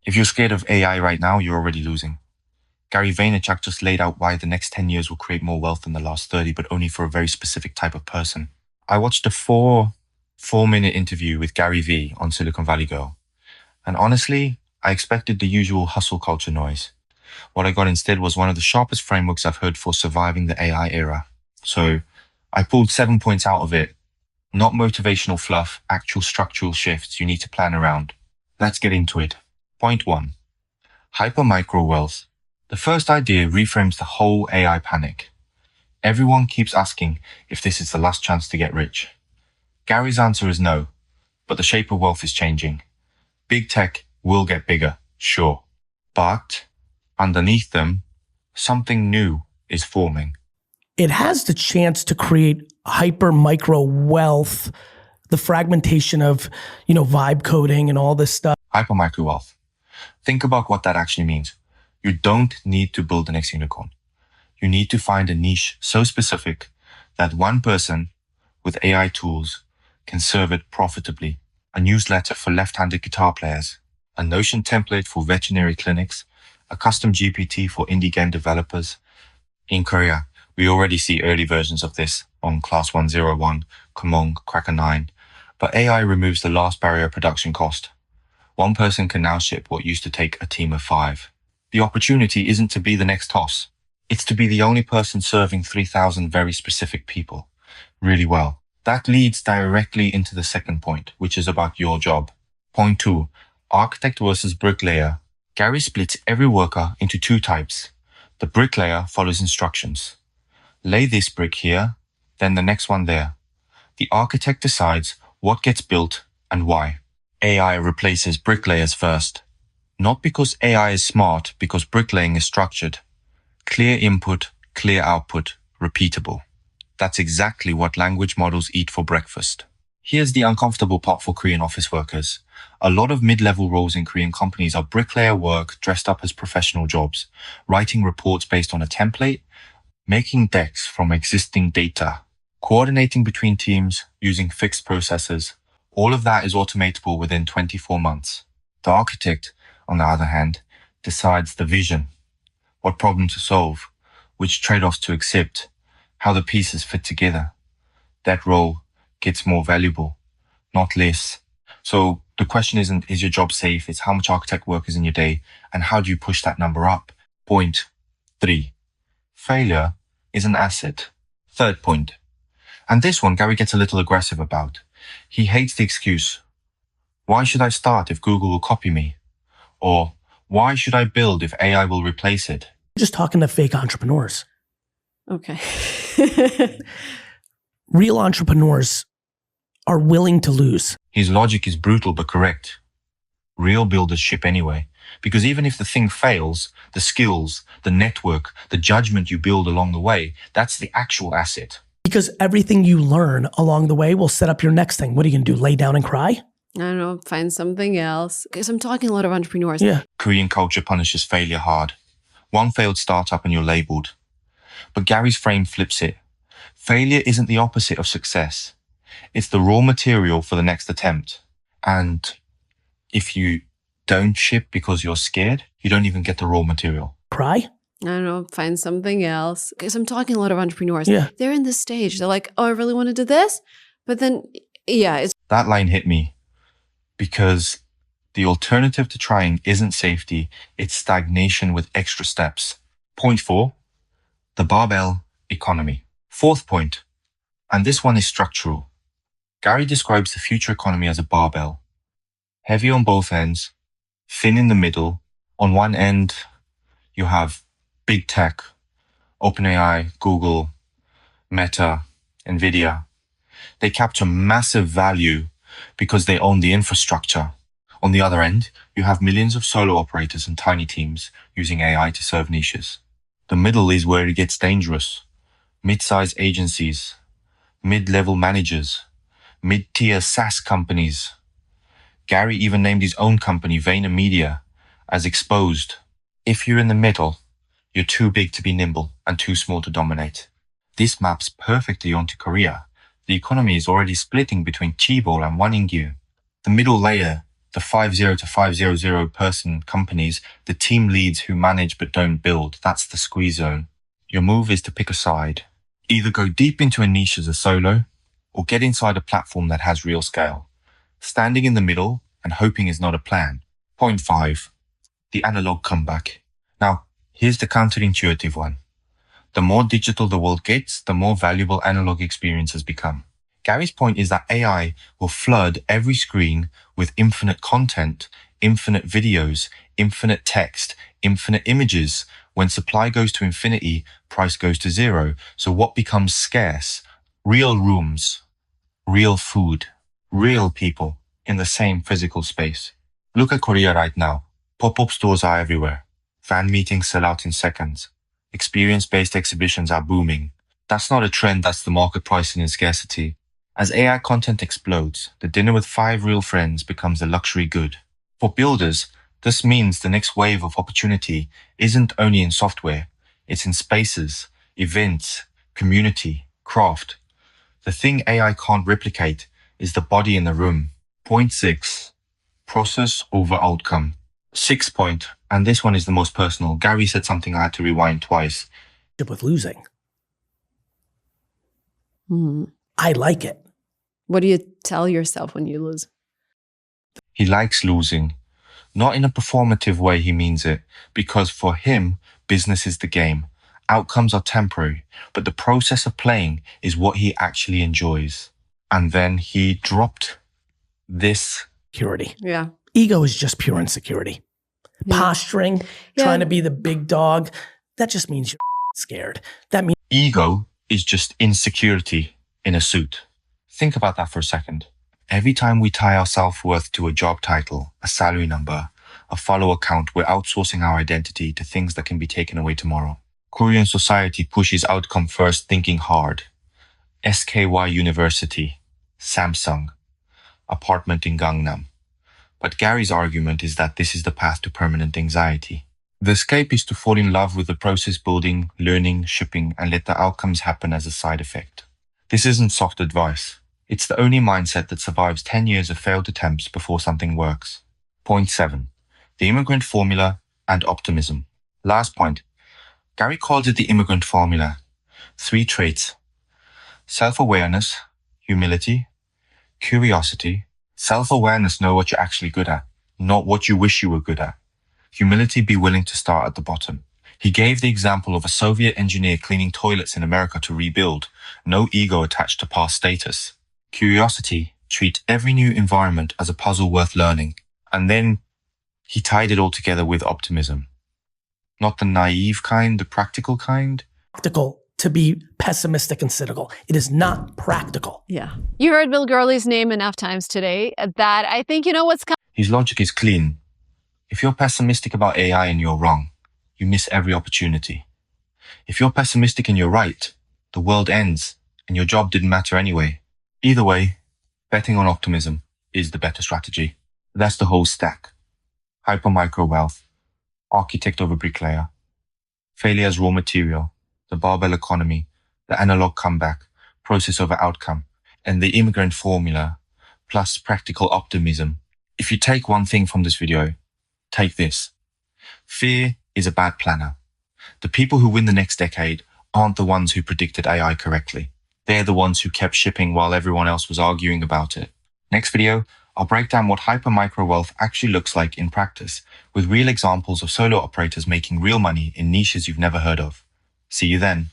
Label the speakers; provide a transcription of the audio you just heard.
Speaker 1: If you're scared of AI right now, you're already losing. Gary Vaynerchuk just laid out why the next 10 years will create more wealth than the last 30, but only for a very specific type of person. I watched a four-minute interview with Gary V on Silicon Valley Girl. And honestly, I expected the usual hustle culture noise. What I got instead was one of the sharpest frameworks I've heard for surviving the AI era. So I pulled 7 points out of it. Not motivational fluff, actual structural shifts you need to plan around. Let's get into it. Point 1. Hyper-micro wealth. The first idea reframes the whole AI panic. Everyone keeps asking if this is the last chance to get rich. Gary's answer is no, but the shape of wealth is changing. Big tech will get bigger, sure. But underneath them, something new is forming.
Speaker 2: It has the chance to create hyper micro wealth, the fragmentation of, vibe coding and all this stuff.
Speaker 1: Hyper micro wealth. Think about what that actually means. You don't need to build the next unicorn. You need to find a niche so specific that one person with AI tools can serve it profitably. A newsletter for left-handed guitar players, a Notion template for veterinary clinics, a custom GPT for indie game developers. In Korea, we already see early versions of this on Class 101, Kumong, Cracker 9, but AI removes the last barrier of production cost. One person can now ship what used to take a team of 5. The opportunity isn't to be the next Toss. It's to be the only person serving 3,000 very specific people really well. That leads directly into the second point, which is about your job. Point 2, architect versus bricklayer. Gary splits every worker into 2 types. The bricklayer follows instructions. Lay this brick here, then the next one there. The architect decides what gets built and why. AI replaces bricklayers first. Not because AI is smart, because bricklaying is structured. Clear input, clear output, repeatable. That's exactly what language models eat for breakfast. Here's the uncomfortable part for Korean office workers. A lot of mid-level roles in Korean companies are bricklayer work dressed up as professional jobs, writing reports based on a template, making decks from existing data, coordinating between teams using fixed processes. All of that is automatable within 24 months. The architect, on the other hand, decides the vision, what problem to solve, which trade-offs to accept, how the pieces fit together. That role gets more valuable, not less. So the question isn't, is your job safe? It's how much architect work is in your day and how do you push that number up? Point 3. Failure is an asset. Third point. And this one Gary gets a little aggressive about. He hates the excuse. Why should I start if Google will copy me? Or why should I build if AI will replace it?
Speaker 2: Just talking to fake entrepreneurs.
Speaker 3: Okay.
Speaker 2: Real entrepreneurs are willing to lose.
Speaker 1: His logic is brutal but correct. Real builders ship anyway, because even if the thing fails, the skills, the network, the judgment you build along the way, that's the actual asset.
Speaker 2: Because everything you learn along the way will set up your next thing. What are you going to do, lay down and cry?
Speaker 3: I don't know, find something else. Because I'm talking to a lot of entrepreneurs.
Speaker 2: Yeah.
Speaker 1: Korean culture punishes failure hard. One failed startup and you're labeled. But Gary's frame flips it. Failure isn't the opposite of success. It's the raw material for the next attempt. And if you don't ship because you're scared, you don't even get the raw material.
Speaker 2: Cry?
Speaker 3: I don't know, find something else. Because I'm talking to a lot of entrepreneurs.
Speaker 2: Yeah.
Speaker 3: They're in this stage. They're like, oh, I really want to do this. But then, it's...
Speaker 1: That line hit me because the alternative to trying isn't safety, it's stagnation with extra steps. Point 4, the barbell economy. Fourth point, and this one is structural. Gary describes the future economy as a barbell. Heavy on both ends, thin in the middle. On one end, you have big tech, OpenAI, Google, Meta, Nvidia. They capture massive value because they own the infrastructure. On the other end, you have millions of solo operators and tiny teams using AI to serve niches. The middle is where it gets dangerous. Mid-sized agencies, mid-level managers, mid-tier SaaS companies. Gary even named his own company, VaynerMedia, as exposed. If you're in the middle, you're too big to be nimble and too small to dominate. This maps perfectly onto Korea. The economy is already splitting between Chaebol and Waningyu. The middle layer The 50 to 500 person companies, the team leads who manage but don't build, that's the squeeze zone. Your move is to pick a side. Either go deep into a niche as a solo, or get inside a platform that has real scale. Standing in the middle and hoping is not a plan. Point 5. The analog comeback. Now, here's the counterintuitive one. The more digital the world gets, the more valuable analog experiences become. Gary's point is that AI will flood every screen with infinite content, infinite videos, infinite text, infinite images. When supply goes to infinity, price goes to zero. So what becomes scarce? Real rooms, real food, real people in the same physical space. Look at Korea right now. Pop-up stores are everywhere. Fan meetings sell out in seconds. Experience-based exhibitions are booming. That's not a trend, that's the market pricing in scarcity. As AI content explodes, the dinner with 5 real friends becomes a luxury good. For builders, this means the next wave of opportunity isn't only in software, it's in spaces, events, community, craft. The thing AI can't replicate is the body in the room. Point 6. Process over outcome. 6th point, and this one is the most personal. Gary said something I had to rewind twice.
Speaker 2: With losing.
Speaker 3: Hmm.
Speaker 2: I like it.
Speaker 3: What do you tell yourself when you lose?
Speaker 1: He likes losing. Not in a performative way, he means it, because for him, business is the game. Outcomes are temporary, but the process of playing is what he actually enjoys. And then he dropped this.
Speaker 2: Security.
Speaker 3: Yeah.
Speaker 2: Ego is just pure insecurity.
Speaker 3: Yeah.
Speaker 2: Posturing,
Speaker 3: Yeah.
Speaker 2: trying to be the big dog, that just means you're scared. That means
Speaker 1: Ego is just insecurity in a suit. Think about that for a second. Every time we tie our self-worth to a job title, a salary number, a follower count, we're outsourcing our identity to things that can be taken away tomorrow. Korean society pushes outcome first, thinking hard. SKY University, Samsung, apartment in Gangnam. But Gary's argument is that this is the path to permanent anxiety. The escape is to fall in love with the process building, learning, shipping, and let the outcomes happen as a side effect. This isn't soft advice. It's the only mindset that survives 10 years of failed attempts before something works. Point 7. The immigrant formula and optimism. Last point. Gary calls it the immigrant formula. 3 traits. Self-awareness, humility, curiosity. Self-awareness, know what you're actually good at, not what you wish you were good at. Humility, be willing to start at the bottom. He gave the example of a Soviet engineer cleaning toilets in America to rebuild. No ego attached to past status. Curiosity, treat every new environment as a puzzle worth learning. And then he tied it all together with optimism. Not the naive kind, the practical kind.
Speaker 2: practical to be pessimistic and cynical. It is not practical.
Speaker 3: Yeah. You heard Bill Gurley's name enough times today that I think you know what's coming.
Speaker 1: His logic is clean. If you're pessimistic about AI and you're wrong, you miss every opportunity. If you're pessimistic and you're right, the world ends and your job didn't matter anyway. Either way, betting on optimism is the better strategy. That's the whole stack. Hyper micro wealth, architect over bricklayer, failure as raw material, the barbell economy, the analog comeback, process over outcome, and the immigrant formula, plus practical optimism. If you take one thing from this video, take this. Fear is a bad planner. The people who win the next decade aren't the ones who predicted AI correctly. They're the ones who kept shipping while everyone else was arguing about it. Next video, I'll break down what hyper micro wealth actually looks like in practice, with real examples of solo operators making real money in niches you've never heard of. See you then.